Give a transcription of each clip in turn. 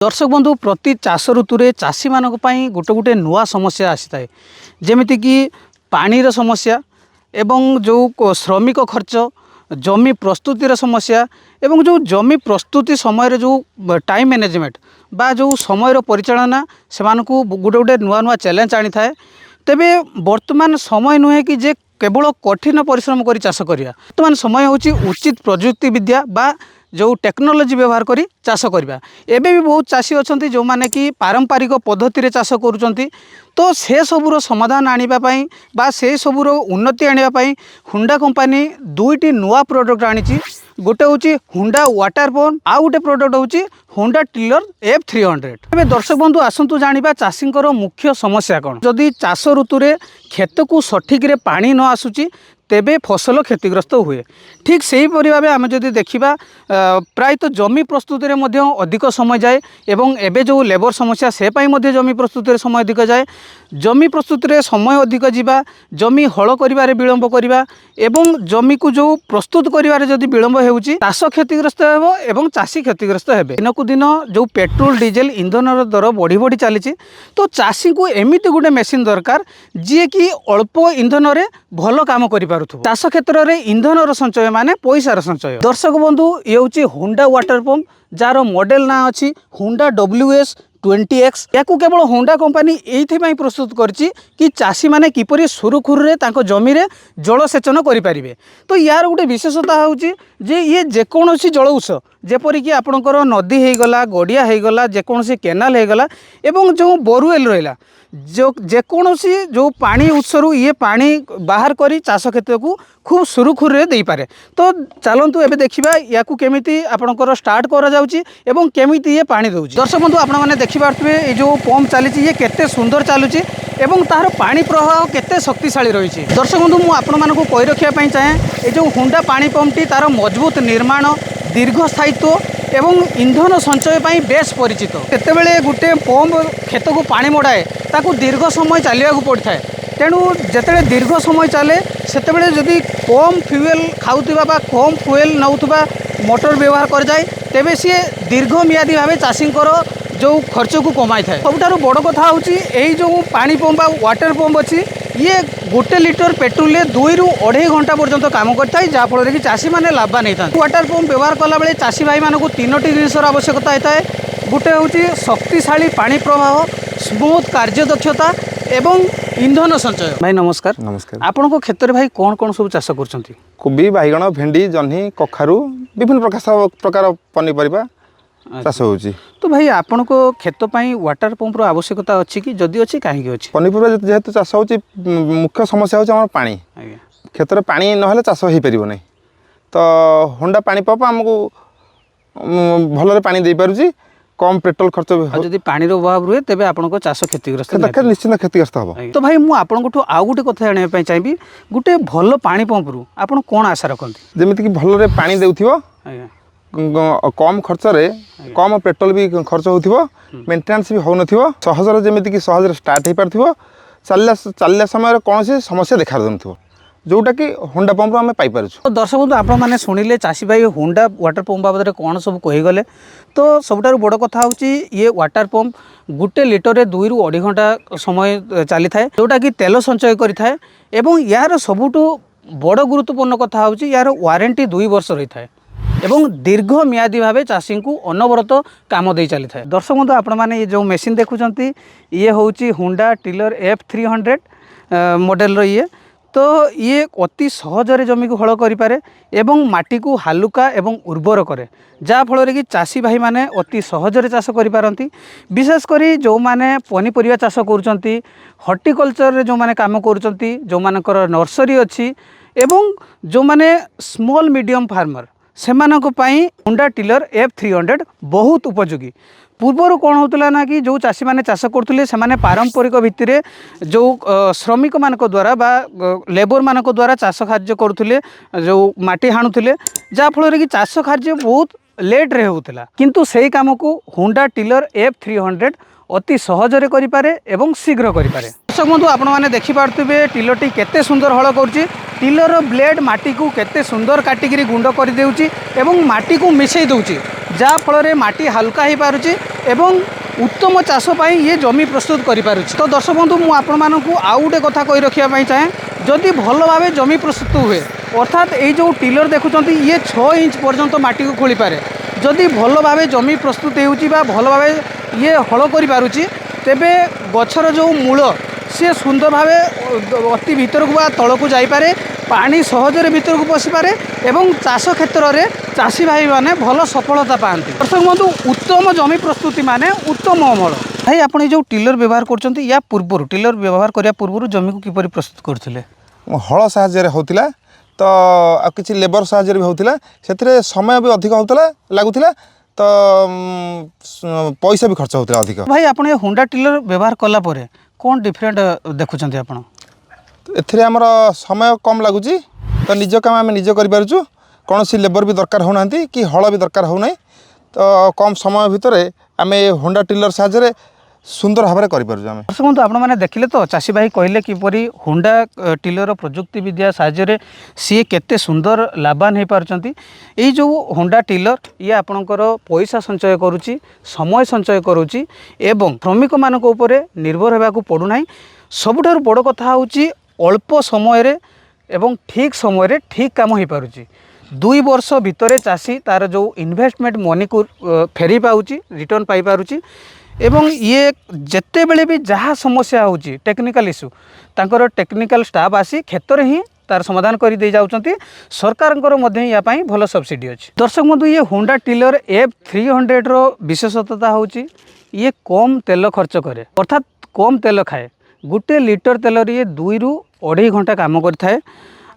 दर्शक बंधु प्रति चाष ऋतु चाषी मान गोटे गोटे नुआ समस्या आसी थाए जमीती कि पानीर समस्या एवं जो श्रमिक खर्च जमी प्रस्तुतिर समस्या एवं जो जमी प्रस्तुति समय जो टाइम मैनेजमेंट बा जो समय परिचालना से गोटे गोटे नुआ नुआ चैलेंज आनी थाए। तेबे वर्तमान समय नुहे कि जे केवल कठिन परिश्रम कर चाष करिया वर्तमान समय होची उचित प्रजुक्ति विद्या बा जो टेक्नोलोजी व्यवहार करी चाष करवा। एबे भी बहुत चाषी अच्छा जो मैंने कि पारंपरिक पद्धति चाष करुँच तो से सबूर समाधान आने बा से सबूर उन्नति आने हुंडा कंपनी दुईटी नुआ प्रोडक्ट आनी। गोटे हूँ हुंडा वाटर पंप आउ गोटे प्रोडक्ट हूँ हुंडा टिलर F300। एबे दर्शक बंधु आसतु जानिबा चाषी मुख्य समस्या कौन। जदि चाष ऋतु खेत को सठिक रे पानी न आसुची तेबे फसल क्षतिग्रस्त हुए। ठीक से भाव आम जदि देखा प्रायतः जमी प्रस्तुति में अधिक समय जाए एवं एबे जो लेबर समस्या से जमी प्रस्तुति समय अधिक जाए। जमी प्रस्तुति समय अधिक जावा जमी हल कर विलंब करवा एवं जमी को जो प्रस्तुत कर जदि विलंब होउची चाष क्षतिग्रस्त हेबो एवं चाषी क्षतिग्रस्त हेबे। दिन को दिन जो पेट्रोल डीजेल इंधन दर बढ़ी बढ़ी चली तो चाषी को एमती गोटे मेसीन दरकार जी कि अल्प इंधन रे भल काम कर चाष क्षेत्र में इंधन संचय माने पैसार संचय। दर्शक बंधु ये हूँ हुंडा वाटर पंप जार मॉडल ना अच्छी हुंडा WS20X। या केवल हुंडा कंपनी ये प्रस्तुत करछि कि चाषी माने किपरि सुरुखुरु जमी रे जलसेचन करें। तो यार गोटे विशेषता हूँ जे ये जेकोसी जल उत्स जेपरिक आपणकर नदी होगला गड़िया होगला जेकोसी केनाल होगला एवं जो बोरवेल रहा जो जेकोसी जो पानी उत्सरू ये पानी बाहर करी चाष क्षेत्र को खूब सुरुखुरु दे पारे। तो चलतु एबे देखिबा या केमिति आपणकर स्टार्ट करा जाउची एवं केमिति ये पानी दउची। दर्शक बंधु आपण माने देखि पारथबे ए जो पंप चली ये केते सुंदर चलुची एवं तार पानी प्रवाह केते शक्तिशाली रही। दर्शक बंधु मु आपण मानकु कहि रखिया पई चाहे ए जो हुंडा पानी पंपटी तार मजबूत निर्माण दीर्घस्थायित्व एवं इंधन संचय पाई बेस परिचित। केतेबेले गोटे पंप खेत को पानी मड़ाए ताकू दीर्घ समय चलने को पड़ता है। तेणु जिते दीर्घ समय चले से जदि कम फ्यूएल खाऊा बा कम फ्यूएल नौथुबा मोटर व्यवहार कर जाए तेबे सी दीर्घ मियादी भाव चाषी जो खर्च को कमाई थाए। सबुठारु बड़ कथा हूँ यही जो पानी पंप वाटर पंप अच्छी ये गोटे लिटर पेट्रोल 2 ରୁ 2.5 घंटा पर्यंत काम करता है जहाँफल कि चाषी मैंने लाभवान होता है। वाटर पंप व्यवहार कला बेले चाषी भाई मानक 3टी जिनसर आवश्यकता होता है। गोटे हूँ शक्तिशाली पानी प्रवाह स्मूथ कार्यदक्षता एवं इंधन संचय। भाई नमस्कार। नमस्कार। आपण को क्षेत्र भाई कौन कौन सब चाष कर कोबी बैगण भेंडी जह्नी कखारू विभिन्न प्रकार पनीपरिया चाष होची। तो भाई आपण को खेत पाई वाटर पंप आवश्यकता अच्छी कि जदि अच्छी कहीं अच्छी पनीपरिया जेहेतु चाष होची मुख्य समस्या होची हमर पानी क्षेत्र में पानी नहले चाष हो पारिबो नै। तो होंडा पानी पंप हमको भलरे पानी दे पारुची कम पेट्रोल खर्च जदि पानी अभाव रुए तेबे आपण को चाष क्षतिग्रस्त निश्चित क्षतिग्रस्त हम। तो भाई मु आपनठू आउ गोटे कथा जानिया पई चाहिबी गोटे भल पानी पंप रु आपण कोन आशा रखंती जेमिति कि भलरे पानी देउथिबो कम खर्च रे कम पेट्रोल भी खर्च होथिबो मेंटेनेंस भी हो नथिबो सहजरे जेमिति कि सहजरे स्टार्ट हे पारथिबो चलला समय रे कोनोसी समस्या देखा दनथिबो जोटा कि हुंडा पंप आम पाइपर। तो दर्शक बंधु आपने शुणिले चाषी भाई हुंडा वाटर पंप बाबद कौन सब कहीगले। तो सबुठारु बड़ कथा हूँ ये वाटर पंप गोटे लिटर 2 ରୁ 2.5 घंटा समय चली थाए जोटा कि तेल संचय करें एवं यार सबुठु बड़ गुरुत्वपूर्ण कथा हूँ यार वारंटी 2 वर्ष रही है एवं दीर्घ मियादी भाव चाषी को अनवरत काम दे चली थाए। दर्शक बंधु आपण मैंने जो मेसीन देखुंत ये हूँ हुंडा टिलर F300 मॉडल ये। तो ये अति सहजरे जमी को हल करें एवं माटी को हालुका एवं उर्वर करे जहाँफल कि चाषी भाई माने अति सहजरे चाष करिपारंती। विशेषकर जो माने पनीपरिया चाष करुँच हॉर्टिकल्चर जो माने काम करुँच जो मानकर नर्सरी अच्छी एवं जो माने स्मॉल मीडियम फार्मर सेमानक पई हुंडा टिलर F300 बहुत उपयोगी। पूर्वर कौन होता ना कि जो चाषी मैंने चाष करते से पारंपरिक भित्तिरे जो श्रमिक मानक द्वारा बा लेबर मानक द्वारा चाष कार्य करुले जो माटी हाणुले जहाँफल कि चाष कार्य बहुत लेट रे होता किंतु सही काम को हुंडा टिलर F300 अति सहजरे करें एवं शीघ्र करें। दर्शक बंधु आपण मैंने देखिपे टिलरटी केते सुंदर हल कर टिलर ब्लेड माटी को केते सुंदर काटिकी गुंड कर देउची एवं माटी को मिसई दूची जा फल माटी हल्का हो पारुची एवं उत्तम चाष ये जमी प्रस्तुत कर। तो दर्शक बंधु मुझे आउ गोटे कथा कही रखापी चाहे जदि भल भाव जमी प्रस्तुत हुए अर्थात ये जो टिलर देखुं ये 6 इंच पर्यंत माटी को खोली पारे जदि भल भाव जमी प्रस्तुत हो भल भाव ये हल कर तेबे गछर जो मूल सी सुंदर भाव अति भीतर को तल को जापे पानी सहजरे भीतर को पशि पारे एवं चाष क्षेत्र में चाषी भाई माने भल सफलता पाती। दर्शक बंधु उत्तम जमी प्रस्तुति माने उत्तम अमल। भाई आप जो टिलर व्यवहार कर या पूर्व टिलर व्यवहार करने पूर्व जमी को किपरि प्रस्तुत करथिले? हल साहाय्य होतिला तो आ किछि लेबर साहाय्य भी होतिला सेथिरे समय भी अधिक होतला लागुतिला तो पैसा भी खर्च होता अधिक। भाई आप हुंडा टिलर व्यवहार कला परे कौन डिफरेंट देखुं आप? एथिरे हमर समय कम लगुच तो निज काम आम निज कर कौन सी लेबर भी दरकार होना कि हल भी दरकार होना तो कम समय भितर आम हुंडा टिलर साहाय्य सुंदर भाव में कर। दर्शक बंधु आपने देखिले तो चाषी भाई कहले किपरि हुंडा टिलर प्रजुक्ति विद्या साहाय्य सी केते सुंदर लाभवान हो पारछंती। एई जो हुंडा टिलर ये आपणकर पैसा संचय करुची समय संचय करुची एवं श्रमिक मानक उपरे निर्भर होबाकू पड़ुना। सबुठारु बड़ कथा होची अल्प समय रे एवं ठीक समय रे ठीक काम हो पारुची। 2 वर्ष भितर चाषी तार जो इन्वेस्टमेंट मनी को फेरी पाउची रिटर्न पाई पारुची एवं ये जिते बेले भी जहाँ समस्या होची टेक्निकल इश्यू तांकर टेक्निकल स्टाफ आसी क्षेत्र ही तार समाधान कर दे जाउचंती। सरकारंकर मध्य या पाई भल सब्सिडी अछि। दर्शक बंधु ये हुंडा टिलर F300 रो विशेषता होची ये कम तेल खर्च करे अर्थात कम तेल खाए। गोटे लिटर तेल ये 2 ରୁ 2.5 घंटा काम करथाए।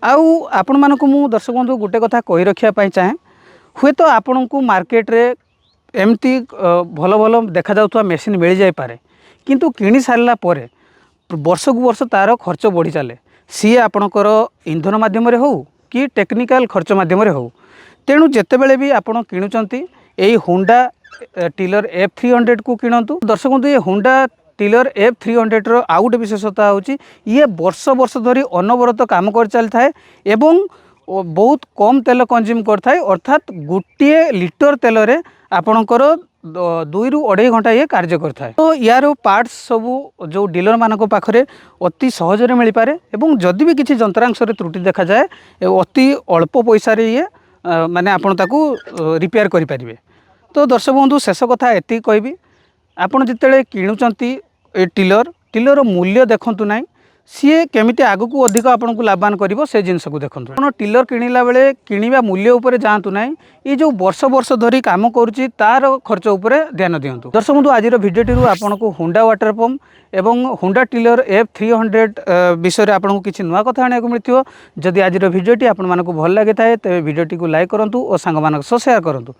आउ आपण मानकु मु दर्शक बंधु गोटे कथा कहि रखिया पाई चाहे हुए तो आपण को मार्केट रे एमती भल भल देखा जाउथवा मेसीन मिल जाई पारे किंतु किनी सारला परे वर्ष को वर्ष तार खर्च बढ़ी चले सी आपणकर इंधन माध्यम रे हो कि टेक्निकल खर्च माध्यम रे हो। तेणु जेते बेले भी आपण किणुचंती एई हुंडा टिलर F300 को किणंतु। दर्शक बंधु ये हुंडा टिलर F300 रो आउ गोटे विशेषता होची ये वर्ष वर्ष धरी अनवरत काम कर चल थाए एवं बहुत कम तेल कंज्यूम करथाए अर्थात गोटे लिटर तेल रे आपणकर 2 ରୁ 2.5 घंटा ये कार्य करथाए। तो यार पार्ट्स सबू जो डीलर मानक पाखरे अति सहजरे मिल पारे एवं जदि भी किसी जंत्रांश रे त्रुटि देखा जाए अति अल्प पैसा रे ये माने आपण ताकू रिपेयर करि परिबे। तो दर्शक बंधु शेष कथा एति कहबी आपण जितेले किणुचंती ए टिलर मूल्य देखंतु नाही सी केमिति आगु को अधिक आपन को लाभवान करिवो से जिनस को देखंतु। आपण टिलर किनिला बेले किनिबा मूल्य उपरे जांतु नाही ये जो वर्ष वर्ष धरी काम करूची तार खर्च उपरे ध्यान दियंतु। दर्शक बंधु आज भिडियोटी रु आपन को हुंडा वाटर पंप एवं हुंडा टिलर F300 विषय रे आपन को किछि नुवा कथा आने को मिलथियो। जदि आज भिडियोटी आपन मानक भल लागे थाए तबे भिडियोटी को लाइक करंतु और सांग मानक सह शेयर करंतु।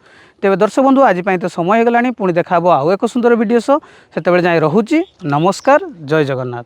तेबे दर्शक बंधु आज पई तो समय हो गलानी पुणी देखाबो आउ एक सुंदर वीडियो सो सेते बेले जाय रहूची। नमस्कार, जय जगन्नाथ।